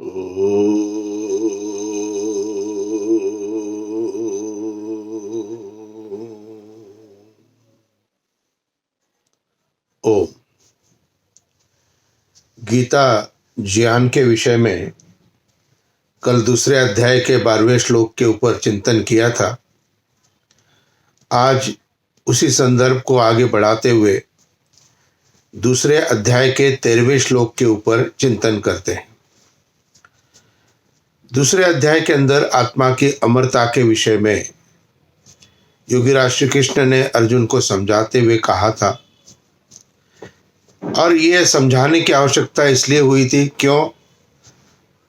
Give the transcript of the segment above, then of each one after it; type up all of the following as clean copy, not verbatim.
ओम। गीता ज्ञान के विषय में कल दूसरे अध्याय के 12वें श्लोक के ऊपर चिंतन किया था। आज उसी संदर्भ को आगे बढ़ाते हुए दूसरे अध्याय के 13वें श्लोक के ऊपर चिंतन करते हैं। दूसरे अध्याय के अंदर आत्मा की अमरता के विषय में योगीराज श्री कृष्ण ने अर्जुन को समझाते हुए कहा था, और यह समझाने की आवश्यकता इसलिए हुई थी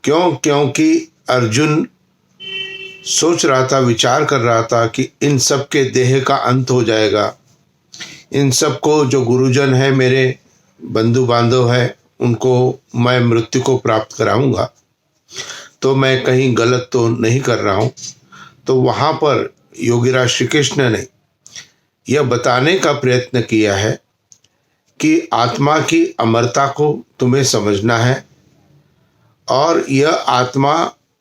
क्योंकि अर्जुन सोच रहा था, विचार कर रहा था कि इन सब के देह का अंत हो जाएगा। इन सब को जो गुरुजन है, मेरे बंधु बांधव है, उनको मैं मृत्यु को प्राप्त कराऊंगा, तो मैं कहीं गलत तो नहीं कर रहा हूं। तो वहां पर योगीराज श्री कृष्ण ने यह बताने का प्रयत्न किया है कि आत्मा की अमरता को तुम्हें समझना है, और यह आत्मा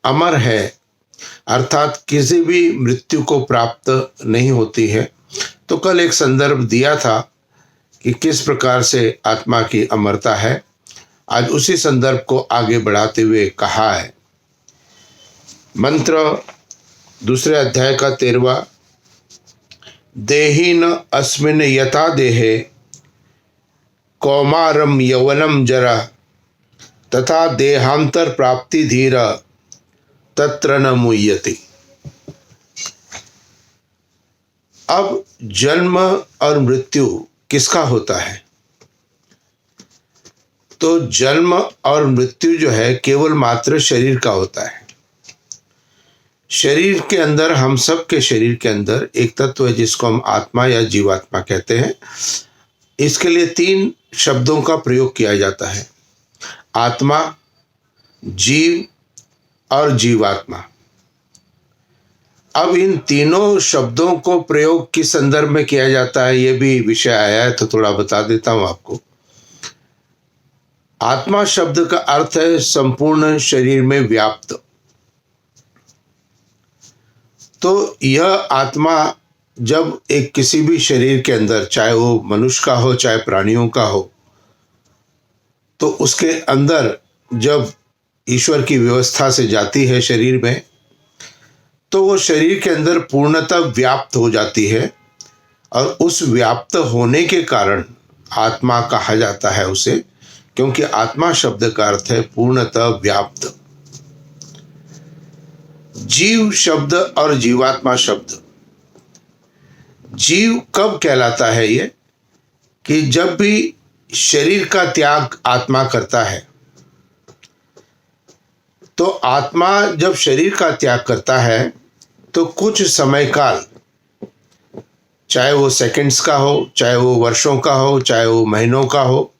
अमर है, अर्थात किसी भी मृत्यु को प्राप्त नहीं होती है। तो कल एक संदर्भ दिया था कि किस प्रकार से आत्मा की अमरता है। आज उसी संदर्भ को आगे बढ़ाते हुए कहा है। मंत्र दूसरे अध्याय का 13वां, देहि न अस्मिन् यथा देहे कौमारम यवनम जरा तथा देहांतर प्राप्ति धीरा तत्र न मुह्यति। अब जन्म और मृत्यु किसका होता है? तो जन्म और मृत्यु जो है केवल मात्र शरीर का होता है। शरीर के अंदर, हम सब के शरीर के अंदर एक तत्व है जिसको हम आत्मा या जीवात्मा कहते हैं। इसके लिए 3 शब्दों का प्रयोग किया जाता है, आत्मा, जीव और जीवात्मा। अब इन तीनों शब्दों को प्रयोग किस संदर्भ में किया जाता है, यह भी विषय आया है, तो थोड़ा बता देता हूं आपको। आत्मा शब्द का अर्थ है संपूर्ण शरीर में व्याप्त। तो यह आत्मा जब एक किसी भी शरीर के अंदर, चाहे वो मनुष्य का हो चाहे प्राणियों का हो, तो उसके अंदर जब ईश्वर की व्यवस्था से जाती है शरीर में, तो वो शरीर के अंदर पूर्णतः व्याप्त हो जाती है, और उस व्याप्त होने के कारण आत्मा कहा जाता है उसे, क्योंकि आत्मा शब्द का अर्थ है पूर्णतः व्याप्त। जीव शब्द और जीवात्मा शब्द, जीव कब कहलाता है ये, कि जब भी शरीर का त्याग आत्मा करता है। तो आत्मा जब शरीर का त्याग करता है तो कुछ समय काल, चाहे वो सेकंड्स का हो, चाहे वो वर्षों का हो, चाहे वो महीनों का हो,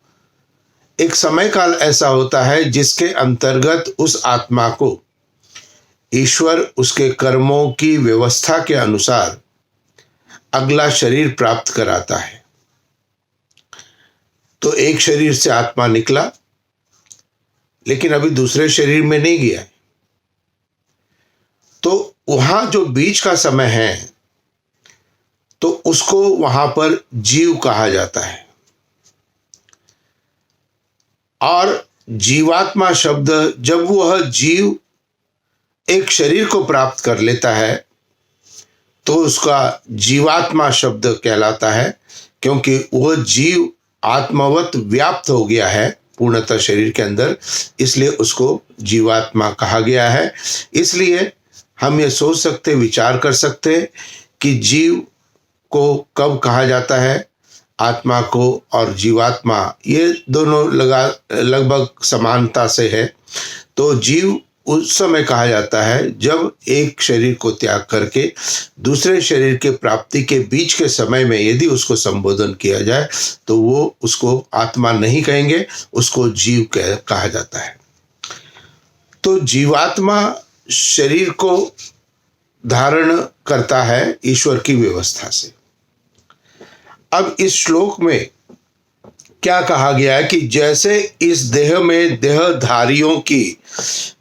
एक समय काल ऐसा होता है जिसके अंतर्गत उस आत्मा को ईश्वर उसके कर्मों की व्यवस्था के अनुसार अगला शरीर प्राप्त कराता है। तो एक शरीर से आत्मा निकला, लेकिन अभी दूसरे शरीर में नहीं गया, तो वहां जो बीच का समय है, तो उसको वहां पर जीव कहा जाता है। और जीवात्मा शब्द, जब वह जीव एक शरीर को प्राप्त कर लेता है, तो उसका जीवात्मा शब्द कहलाता है, क्योंकि वह जीव आत्मवत व्याप्त हो गया है पूर्णतः शरीर के अंदर, इसलिए उसको जीवात्मा कहा गया है। इसलिए हम ये सोच सकते, विचार कर सकते कि जीव को कब कहा जाता है, आत्मा को और जीवात्मा, ये दोनों लगभग समानता से है। तो जीव उस समय कहा जाता है जब एक शरीर को त्याग करके दूसरे शरीर के प्राप्ति के बीच के समय में यदि उसको संबोधन किया जाए, तो वो उसको आत्मा नहीं कहेंगे, उसको जीव कहा जाता है। तो जीवात्मा शरीर को धारण करता है ईश्वर की व्यवस्था से। अब इस श्लोक में क्या कहा गया है कि जैसे इस देह में देहधारियों की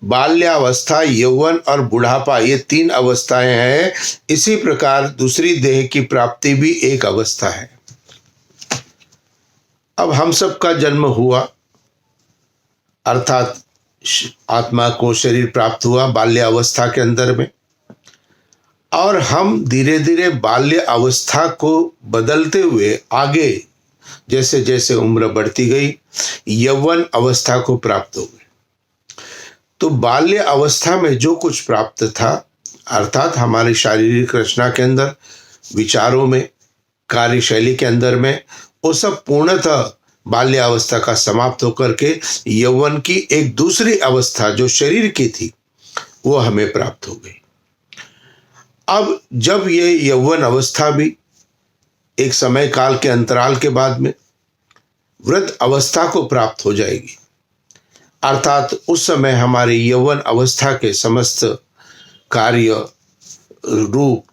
बाल्यावस्था, यौवन और बुढ़ापा ये 3 अवस्थाएं हैं, इसी प्रकार दूसरी देह की प्राप्ति भी एक अवस्था है। अब हम सबका जन्म हुआ, अर्थात आत्मा को शरीर प्राप्त हुआ बाल्यावस्था के अंदर में, और हम धीरे धीरे बाल्य अवस्था को बदलते हुए आगे जैसे जैसे उम्र बढ़ती गई यौवन अवस्था को प्राप्त हो गए। तो बाल्य अवस्था में जो कुछ प्राप्त था, अर्थात हमारी शारीरिक रचना के अंदर, विचारों में, कार्यशैली के अंदर में, वो सब पूर्णतः बाल्य अवस्था का समाप्त होकर के यौवन की एक दूसरी अवस्था जो शरीर की थी वो हमें प्राप्त हो गई। अब जब ये यौवन अवस्था भी एक समय काल के अंतराल के बाद में वृद्ध अवस्था को प्राप्त हो जाएगी, अर्थात उस समय हमारी यौवन अवस्था के समस्त कार्य रूप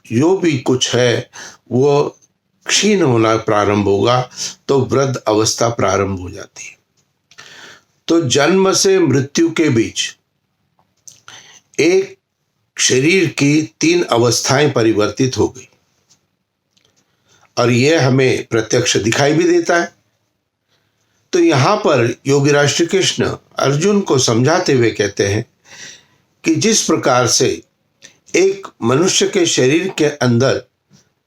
जो भी कुछ है वो क्षीण होना प्रारंभ होगा, तो वृद्ध अवस्था प्रारंभ हो जाती है। तो जन्म से मृत्यु के बीच एक शरीर की 3 अवस्थाएं परिवर्तित हो गई, और यह हमें प्रत्यक्ष दिखाई भी देता है। तो यहां पर योगीराज श्री कृष्ण अर्जुन को समझाते हुए कहते हैं कि जिस प्रकार से एक मनुष्य के शरीर के अंदर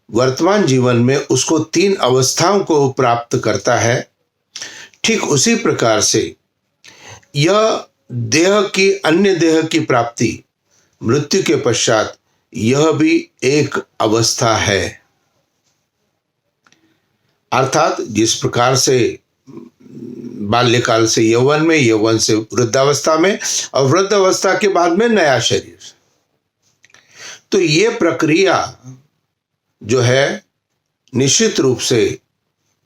वर्तमान जीवन में उसको 3 अवस्थाओं को प्राप्त करता है, ठीक उसी प्रकार से यह देह की, अन्य देह की प्राप्ति मृत्यु के पश्चात यह भी एक अवस्था है। अर्थात जिस प्रकार से बाल्यकाल से यौवन में, यौवन से वृद्धावस्था में, और वृद्धावस्था के बाद में नया शरीर, तो ये प्रक्रिया जो है निश्चित रूप से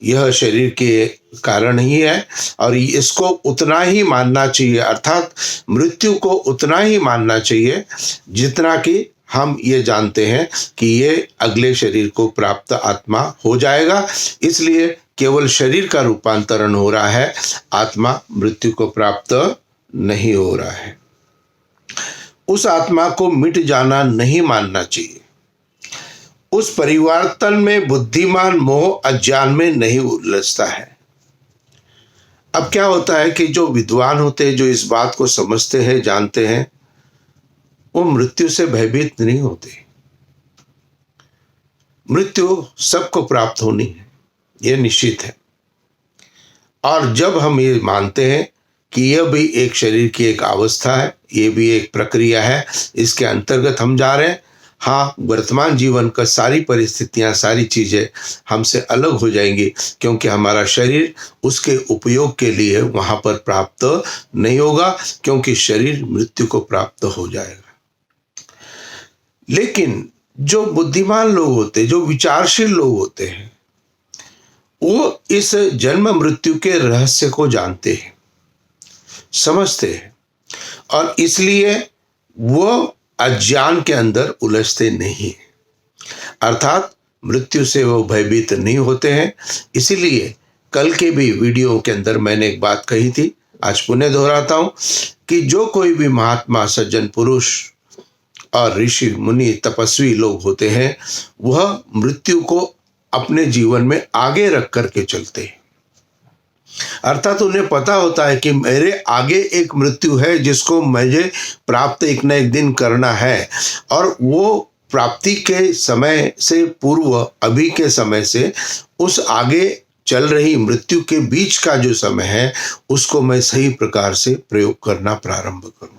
यह शरीर के कारण ही है, और इसको उतना ही मानना चाहिए, अर्थात मृत्यु को उतना ही मानना चाहिए जितना कि हम ये जानते हैं कि ये अगले शरीर को प्राप्त आत्मा हो जाएगा। इसलिए केवल शरीर का रूपांतरण हो रहा है, आत्मा मृत्यु को प्राप्त नहीं हो रहा है। उस आत्मा को मिट जाना नहीं मानना चाहिए। उस परिवर्तन में बुद्धिमान मोह अज्ञान में नहीं उलझता है। अब क्या होता है कि जो विद्वान होते हैं, जो इस बात को समझते हैं, जानते हैं, वो मृत्यु से भयभीत नहीं होते। मृत्यु सबको प्राप्त होनी है, यह निश्चित है। और जब हम ये मानते हैं कि यह भी एक शरीर की एक अवस्था है, ये भी एक प्रक्रिया है, इसके अंतर्गत हम जा रहे हैं, हाँ, वर्तमान जीवन का सारी परिस्थितियां, सारी चीजें हमसे अलग हो जाएंगी, क्योंकि हमारा शरीर उसके उपयोग के लिए वहां पर प्राप्त नहीं होगा, क्योंकि शरीर मृत्यु को प्राप्त हो जाएगा। लेकिन जो बुद्धिमान लोग होते हैं, जो विचारशील लोग होते हैं, वो इस जन्म मृत्यु के रहस्य को जानते हैं, समझते हैं, और इसलिए वो अज्ञान के अंदर उलझते नहीं, अर्थात मृत्यु से वो भयभीत नहीं होते हैं। इसीलिए कल के भी वीडियो के अंदर मैंने एक बात कही थी, आज पुनः दोहराता हूं कि जो कोई भी महात्मा, सज्जन पुरुष और ऋषि मुनि तपस्वी लोग होते हैं, वह मृत्यु को अपने जीवन में आगे रख करके चलते हैं। अर्थात उन्हें पता होता है कि मेरे आगे एक मृत्यु है जिसको मुझे प्राप्त एक न एक दिन करना है, और वो प्राप्ति के समय से पूर्व, अभी के समय से उस आगे चल रही मृत्यु के बीच का जो समय है उसको मैं सही प्रकार से प्रयोग करना प्रारंभ करूं।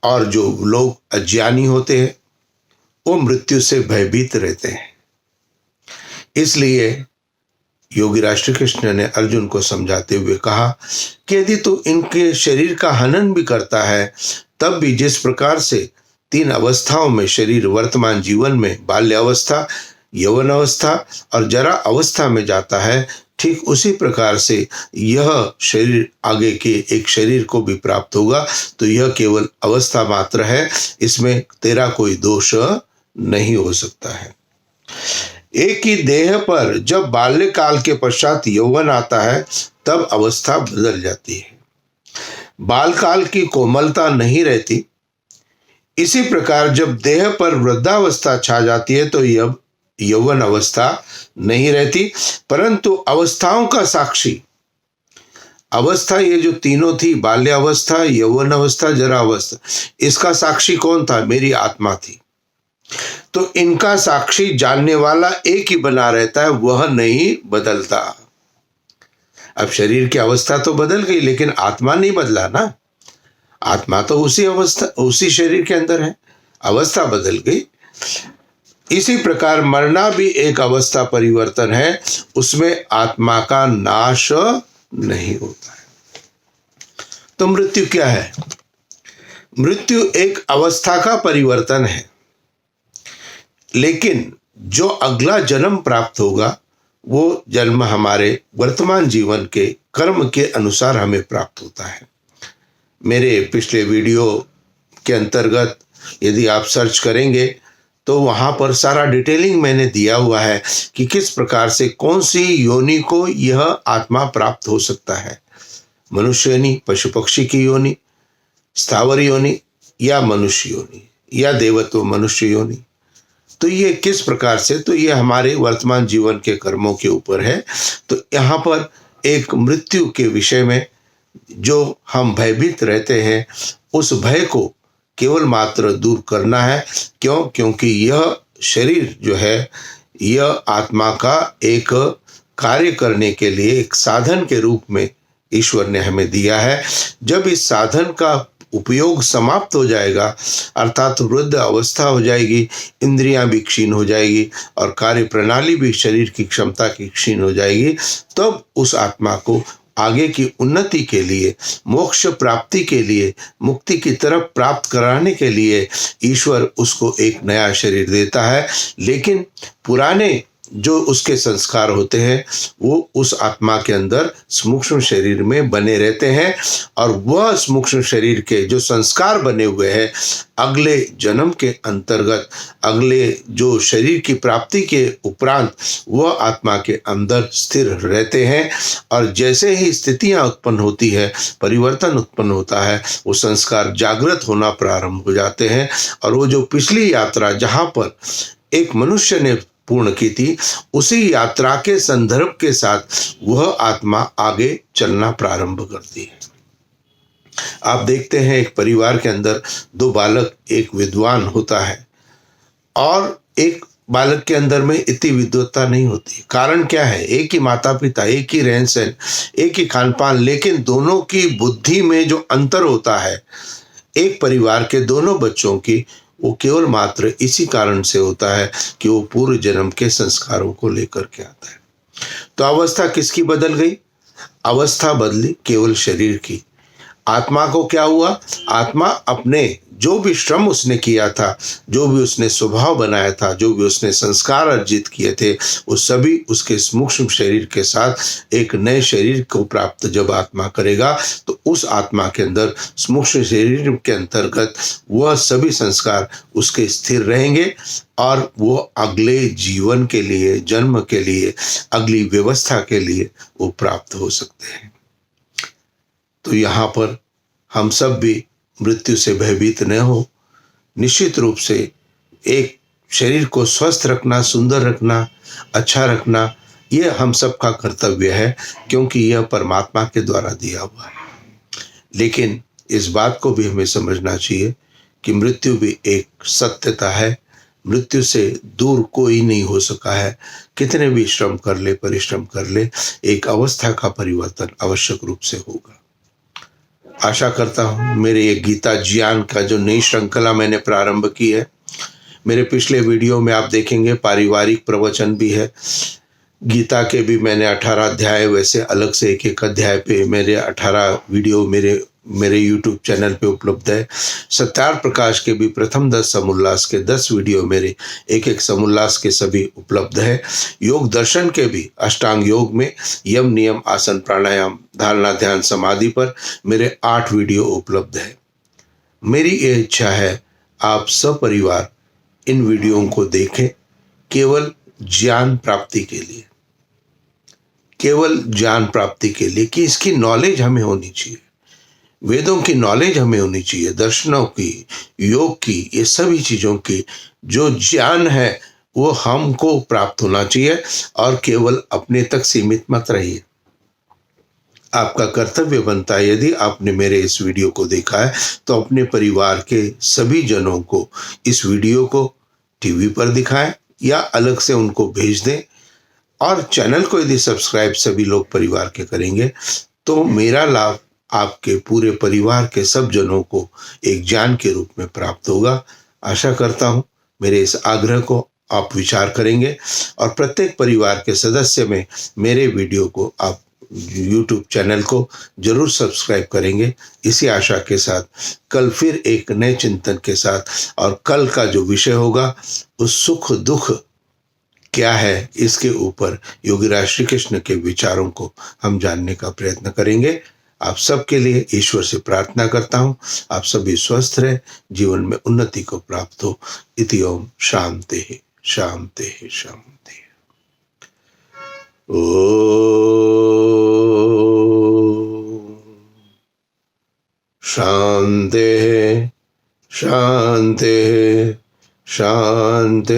और जो लोग अज्ञानी होते हैं वो मृत्यु से भयभीत रहते हैं। इसलिए योगीराज श्री कृष्ण ने अर्जुन को समझाते हुए कहा कि यदि तू इनके शरीर का हनन भी करता है, तब भी जिस प्रकार से 3 अवस्थाओं में शरीर वर्तमान जीवन में बाल्य अवस्था, यौवन अवस्था और जरा अवस्था में जाता है, ठीक उसी प्रकार से यह शरीर आगे के एक शरीर को भी प्राप्त होगा। तो यह केवल अवस्था मात्र है, इसमें तेरा कोई दोष नहीं हो सकता है। एक ही देह पर जब बाल्यकाल के पश्चात यौवन आता है तब अवस्था बदल जाती है। बालकाल की कोमलता नहीं रहती। इसी प्रकार जब देह पर वृद्धावस्था छा जाती है तो यौवन अवस्था नहीं रहती, परंतु अवस्थाओं का साक्षी अवस्था, ये जो तीनों थी, बाल्यावस्था, यौवन अवस्था, जरा अवस्था, इसका साक्षी कौन था? मेरी आत्मा थी। तो इनका साक्षी जानने वाला एक ही बना रहता है, वह नहीं बदलता। अब शरीर की अवस्था तो बदल गई, लेकिन आत्मा नहीं बदला ना। आत्मा तो उसी अवस्था, उसी शरीर के अंदर है, अवस्था बदल गई। इसी प्रकार मरना भी एक अवस्था परिवर्तन है, उसमें आत्मा का नाश नहीं होता है। तो मृत्यु क्या है? मृत्यु एक अवस्था का परिवर्तन है, लेकिन जो अगला जन्म प्राप्त होगा वो जन्म हमारे वर्तमान जीवन के कर्म के अनुसार हमें प्राप्त होता है। मेरे पिछले वीडियो के अंतर्गत यदि आप सर्च करेंगे तो वहाँ पर सारा डिटेलिंग मैंने दिया हुआ है कि किस प्रकार से कौन सी योनि को यह आत्मा प्राप्त हो सकता है। मनुष्य योनि, पशु पक्षी की योनि, स्थावर योनि, या मनुष्य योनि, या देवत्व मनुष्य योनि। तो ये किस प्रकार से, तो ये हमारे वर्तमान जीवन के कर्मों के ऊपर है। तो यहाँ पर एक मृत्यु के विषय में जो हम भयभीत रहते हैं, उस भय को केवल मात्र दूर करना है। क्यों? क्योंकि यह शरीर जो है, यह आत्मा का एक कार्य करने के लिए एक साधन के रूप में ईश्वर ने हमें दिया है। जब इस साधन का उपयोग समाप्त हो जाएगा, अर्थात वृद्ध अवस्था हो जाएगी, इंद्रियां भी क्षीण हो जाएगी और कार्य प्रणाली भी शरीर की क्षमता की क्षीण हो जाएगी, तब उस आत्मा को आगे की उन्नति के लिए, मोक्ष प्राप्ति के लिए, मुक्ति की तरफ प्राप्त कराने के लिए ईश्वर उसको एक नया शरीर देता है। लेकिन पुराने जो उसके संस्कार होते हैं वो उस आत्मा के अंदर सूक्ष्म शरीर में बने रहते हैं, और वह सूक्ष्म शरीर के जो संस्कार बने हुए हैं अगले जन्म के अंतर्गत, अगले जो शरीर की प्राप्ति के उपरांत वह आत्मा के अंदर स्थिर रहते हैं। और जैसे ही स्थितियां उत्पन्न होती है, परिवर्तन उत्पन्न होता है, वो संस्कार जागृत होना प्रारंभ हो जाते हैं। और वो जो पिछली यात्रा जहाँ पर एक मनुष्य ने पूर्ण की थी, उसी यात्रा के संदर्भ के साथ वह आत्मा आगे चलना प्रारंभ करती है। आप देखते हैं एक परिवार के अंदर दो बालक, एक विद्वान होता है और एक बालक के अंदर में इतनी विद्वत्ता नहीं होती। कारण क्या है? एक ही माता पिता, एक ही रहन सहन, एक ही खान पान, लेकिन दोनों की बुद्धि में जो अंतर होता है एक परिवार के दोनों बच्चों की, वो केवल मात्र इसी कारण से होता है कि वो पूर्व जन्म के संस्कारों को लेकर के आता है। तो अवस्था किसकी बदल गई? अवस्था बदली केवल शरीर की। आत्मा को क्या हुआ? आत्मा अपने जो भी श्रम उसने किया था, जो भी उसने स्वभाव बनाया था, जो भी उसने संस्कार अर्जित किए थे, वो सभी उसके सूक्ष्म शरीर के साथ एक नए शरीर को प्राप्त जब आत्मा करेगा तो उस आत्मा के अंदर सूक्ष्म शरीर के अंतर्गत वह सभी संस्कार उसके स्थिर रहेंगे और वो अगले जीवन के लिए, जन्म के लिए, अगली व्यवस्था के लिए वो प्राप्त हो सकते हैं। तो यहाँ पर हम सब भी मृत्यु से भयभीत न हो। निश्चित रूप से एक शरीर को स्वस्थ रखना, सुंदर रखना, अच्छा रखना, ये हम सब का कर्तव्य है, क्योंकि यह परमात्मा के द्वारा दिया हुआ है। लेकिन इस बात को भी हमें समझना चाहिए कि मृत्यु भी एक सत्यता है। मृत्यु से दूर कोई नहीं हो सका है, कितने भी श्रम कर ले, परिश्रम कर ले, एक अवस्था का परिवर्तन आवश्यक रूप से होगा। आशा करता हूँ मेरे ये गीता ज्ञान का जो नई श्रृंखला मैंने प्रारंभ की है, मेरे पिछले वीडियो में आप देखेंगे पारिवारिक प्रवचन भी है। गीता के भी मैंने 18 अध्याय, वैसे अलग से एक एक अध्याय पे मेरे 18 वीडियो मेरे YouTube चैनल पे उपलब्ध है। सत्यार प्रकाश के भी प्रथम 10 समोल्लास के 10 वीडियो मेरे एक एक समोल्लास के सभी उपलब्ध है। योग दर्शन के भी अष्टांग योग में यम, नियम, आसन, प्राणायाम, धारणा, ध्यान, समाधि पर मेरे 8 वीडियो उपलब्ध है। मेरी ये इच्छा है आप सपरिवार इन वीडियो को देखें। केवल ज्ञान प्राप्ति के लिए, केवल ज्ञान प्राप्ति के लिए, कि इसकी नॉलेज हमें होनी चाहिए, वेदों की नॉलेज हमें होनी चाहिए, दर्शनों की, योग की, ये सभी चीजों की जो ज्ञान है वो हमको प्राप्त होना चाहिए, और केवल अपने तक सीमित मत रहिए। आपका कर्तव्य बनता है, यदि आपने मेरे इस वीडियो को देखा है तो अपने परिवार के सभी जनों को इस वीडियो को टीवी पर दिखाएं या अलग से उनको भेज दें, और चैनल को यदि सब्सक्राइब सभी लोग परिवार के करेंगे तो मेरा लाभ आपके पूरे परिवार के सब जनों को एक ज्ञान के रूप में प्राप्त होगा। आशा करता हूं मेरे इस आग्रह को आप विचार करेंगे और प्रत्येक परिवार के सदस्य में मेरे वीडियो को आप यूट्यूब चैनल को जरूर सब्सक्राइब करेंगे। इसी आशा के साथ कल फिर एक नए चिंतन के साथ, और कल का जो विषय होगा उस सुख दुख क्या है इसके ऊपर योगीराज श्री कृष्ण के विचारों को हम जानने का प्रयत्न करेंगे। आप सबके लिए ईश्वर से प्रार्थना करता हूं, आप सभी स्वस्थ रहे, जीवन में उन्नति को प्राप्त हो। इति ओम शांति शांति शांति। ओ शांति शांति शांति।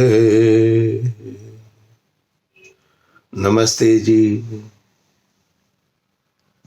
नमस्ते जी।